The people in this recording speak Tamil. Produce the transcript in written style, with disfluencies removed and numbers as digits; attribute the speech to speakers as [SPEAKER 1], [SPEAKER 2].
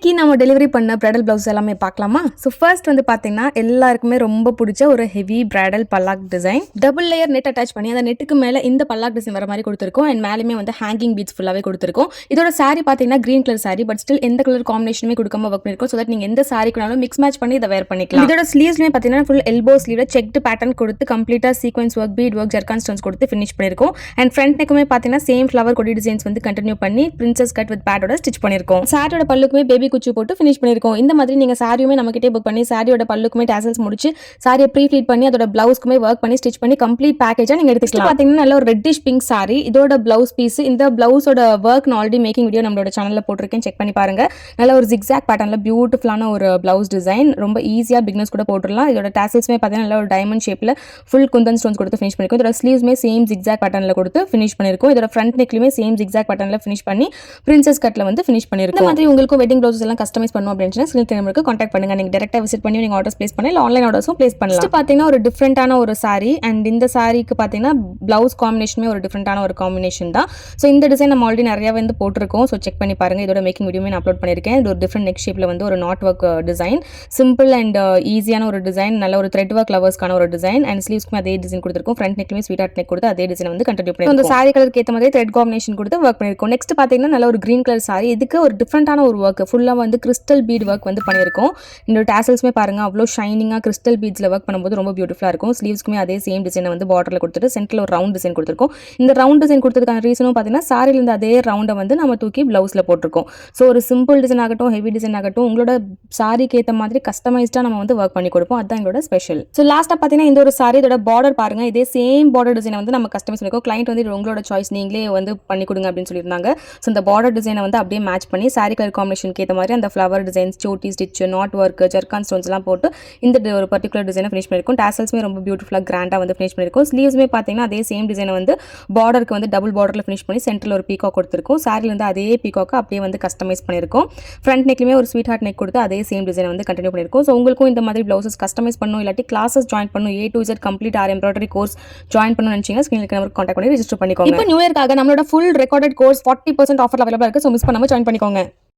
[SPEAKER 1] இன்னைக்கு நம்ம டெலிவரி பண்ண பிரைடல் பிளவுஸ் எல்லாமே பார்க்கலாமா? ஸோ ஃபர்ஸ்ட் வந்து பார்த்தீங்கன்னா எல்லாருக்குமே ரொம்ப பிடிச்ச ஒரு heavy bridal Pallak design, double layer net attach பண்ணி அந்த நெட்டுக்கு மேலே இந்த பல்லாக் டிசைன் வர மாதிரி கொடுத்துருக்கோம். அண்ட் மேலுமே வந்து ஹேங்கிங் பீட்ஸ் ஃபுல்லாகவே கொடுத்துருக்கோம். இதோட சாரி பார்த்தீங்கன்னா green colour sorry, but still எந்த கலர் காம்பினேஷனுமே கொடுக்காம ஒர்க் பண்ணிருக்கோம். ஸோ தட் நீங்கள் எந்த சாரிக்குனாலும் மிக்ஸ் மேட்ச் பண்ணி இதை வேர் பண்ணிக்கலாம். இதோட ஸ்லீவ்ஸ்மே பார்த்தீங்கன்னா ஃபுல் எல்போ ஸ்லீவ்ல செக்டு பேட்டர்ன் கொடுத்து கம்ப்ளீட்டாக sequence work, beat work, zircon stones கொடுத்து ஃபினிஷ் பண்ணிருக்கோம். அண்ட் ஃப்ரண்ட் நெக்குமே பார்த்தீங்கன்னா சேம் ஃப்ளவர் கொடி டிசைன்ஸ் வந்து கண்டினியூ பண்ணி பிரின்சஸ் கட் வித் பேட்டோட ஸ்டிச் பண்ணிருக்கோம். சாரியோட பல்லுக்குமே பேபி குச்சி போட்டு ஃபினிஷ் பண்ணிருக்கோம். இந்த மாதிரி நீங்க சாரியுமே நம்மகிட்டே புக் பண்ணி சாரியோட பல்லுக்குமே டாசல்ஸ் முடிச்சு சாரியை ப்ரீ ஃப்ளீட் பண்ணி அதோட பிளவுஸ்க்குமே ஒர்க் பண்ணி ஸ்டிச் பண்ணி கம்ப்ளீட் பேக்கேஜா நீங்க எடுத்துக்கலாம். பாத்தீங்கன்னா நல்ல ஒரு ரெட்டிஷ் பிங்க் சாரி, இதோட பிளவுஸ் பீஸ். இந்த பிளவுஸோட ஒர்க் நான் ஆல்ரெடி மேக்கிங் வீடியோ நம்மளோட சேனல்ல போட்டிருக்கேன், செக் பண்ணி பாருங்க. நல்ல ஒரு ஜிக்ஸாக் பேட்டர்ன்ல பியூட்டிஃபுல்லான ஒரு பிளவுஸ் டிசைன், ரொம்ப ஈஸியா பிகினர்ஸ் கூட போட்டுடலாம். இதோட டாசல்ஸ்மே பாத்தீங்கன்னா நல்ல ஒரு டைமண்ட் ஷேப்ல ஃபுல் குந்தன் ஸ்டோன்ஸ் கொடுத்து ஃபினிஷ் பண்ணிருக்கோம். இதோட ஸ்லீவ்ஸ்மே சேம் ஜிக்ஸாக் பேட்டர்ன்ல கொடுத்து ஃபினிஷ் பண்ணிருக்கோம். இதோட ஃப்ரண்ட் நெக்லயுமே சேம் ஜிக்ஸாக் பேட்டர்ன்ல ஃபினிஷ் பண்ணி பிரின்சஸ் கட்ல வந்து ஃபினிஷ் பண்ணிருக்கோம். இந்த மாதிரி உங்களுக்கு வெட்டிங் பிளவுஸ் எல்லாம் கஸ்டமைஸ் பண்ணனும் அப்படினா ஸ்கிரீன் நம்பருக்கு கான்டாக்ட் பண்ணுங்க. நீங்க டைரக்டா விசிட் பண்ணி நீங்க ஆர்டர்ஸ் பிளேஸ் பண்ணலாம், இல்ல ஆன்லைன் ஆர்டர்ஸும் பிளேஸ் பண்ணலாம். நெக்ஸ்ட் பாத்தீங்கன்னா ஒரு டிஃபரெண்டான ஒரு சாரி, அண்ட் இந்த சாரிக்கு பாத்தீங்கன்னா பிளவுஸ் காம்பினேஷனுமே ஒரு டிஃபரெண்டான ஒரு காம்பினேஷன் தான். சோ இந்த டிசைன் நம்ம ஆல்ரெடி நிறைய வந்து போட்டுருக்கோம். சோ செக் பண்ணி பாருங்க. இதோட மேக்கிங் வீடியோமே நான் அப்லோட் பண்ணிருக்கேன். இது ஒரு டிஃபரெண்ட் நெக் ஷேப்ல வந்து ஒரு not work design, simple and ஈஸியான ஒரு டிசைன், நல்ல ஒரு த்ரெட் ஒர்க் லவர்ஸ்க்கான ஒரு டிசைன். அண்ட் ஸ்லீவ்ஸ்க்கு அதே டிசைன் கொடுத்திருக்கோம். ஃப்ரண்ட் நெக்லயுமே ஸ்வீட் ஹார்ட் நெக் கொடுத்து அதே டிசைன் வந்து கண்டினியூ பண்ணிருக்கோம். இந்த சாரி கலருக்கு ஏத்த மாதிரி த்ரெட் காம்பினேஷன் கொடுத்து ஒர்க் பண்ணிருக்கோம். நெக்ஸ்ட் பாத்தீங்கன்னா நல்ல ஒரு கிரீன் கலர் சாரி, இதுக்கு ஒரு டிஃபரெண்டான ஒரு ஒர்க் ஃபுல்லா வந்து கிறிஸ்டல் பீட் ஒர்க் வந்து பண்ணிருக்கோம். இந்த டாசல்ஸ்மே பாருங்க அவ்வளோ ஷைனிங்கா கிறிஸ்டல் பீட்ஸ்ல ஒர்க் பண்ணும்போது ரொம்ப பியூட்டிஃபுல்லா இருக்கும். ஸ்லீவ்ஸ்க்குமே அதே சேம் டிசைனை வந்து பார்டர்ல கொடுத்துட்டு சென்டர்ல ஒரு ரவுண்ட் டிசைன் கொடுத்துருக்கோம். இந்த ரவுண்ட் டிசைன் கொடுத்ததுக்கான ரீசனும் பார்த்தீங்கன்னா சாரில இருந்து அதே ரவுண்டை வந்து நம்ம தூக்கி பிளவுஸ்ல போட்டிருக்கோம். ஸோ ஒரு சிம்பிள் டிசைன் ஆகட்டும், ஹெவி டிசைன் ஆகட்டும், உங்களோட சாரிக்கு ஏற்ற மாதிரி கஸ்டமைஸ்டா நம்ம வந்து ஒர்க் பண்ணி கொடுப்போம். அதுதான் எங்களோட ஸ்பெஷல். ஸோ லாஸ்டா பார்த்தீங்கன்னா இந்த ஒரு சாரி இதோட பார்டர் பாருங்க, இதே சேம் பார்டர் டிசைனை வந்து நம்ம கஸ்டமைஸ் பண்ணிருக்கோம். கிளைண்ட் வந்து உங்களோட சாய்ஸ், நீங்களே வந்து பண்ணி கொடுங்க அப்படின்னு சொல்லியிருந்தாங்க. ஸோ இந்த பார்டர் டிசைனை வந்து அப்படியே மேட்ச் பண்ணி சாரி கலர் காம்பினேஷனுக்கு ஏற்ற மாதிரி அந்த ஃப்ளவர் டிசைன்ஸ், சோட்டி stitch, knot work, zircon stones எல்லாம் போட்டு இந்த ஒரு பர்டிகுலர் டிசைனை ஃபினிஷ் பண்ணிருக்கோம். டாசல்ஸ்மே ரொம்ப பியூட்டிஃபுல்லாக கிராண்டாக வந்து ஃபினிஷ் பண்ணிருக்கோம். ஸ்லீவ்ஸ்மே பார்த்தீங்கன்னா அதே சேம் டிசைனை வந்து பார்டருக்கு வந்து டபுள் பார்டரில் ஃபினிஷ் பண்ணி சென்டரில் ஒரு பீகாக் கொடுத்துருக்கோம். சாரிலேருந்து அதே பீகாக்கு அப்படியே வந்து கஸ்டமைஸ் பண்ணியிருக்கோம். ஃப்ரண்ட் நெக்லையுமே ஒரு ஸ்வீட் ஹார்ட் நெக் கொடுத்து அதே சேம் டிசைனை வந்து கண்டினியூ பண்ணியிருக்கோம். ஸோ உங்களுக்கும் இந்த மாதிரி பிளவுசஸ் கஸ்டமைஸ் பண்ணணும், இல்லாட்டி கிளாஸஸ் ஜாயின் பண்ணணும், A to Z complete embroidery course join பண்ணணும்னு நினைச்சீங்கன்னா ஸ்கிரீனுக்கு நம்பருக்கு கான்டாக்ட் பண்ணி ரெஜிஸ்டர் பண்ணிக்கோங்க. இப்போ நியூ இயர்க்காக நம்மளோட ஃபுல் ரெக்கார்டட் கோர்ஸ் 40% ஆஃபர் அவைலபிளாக இருக்குது. ஸோ மிஸ் பண்ணாமல் ஜாயின் பண்ணிக்கோங்க.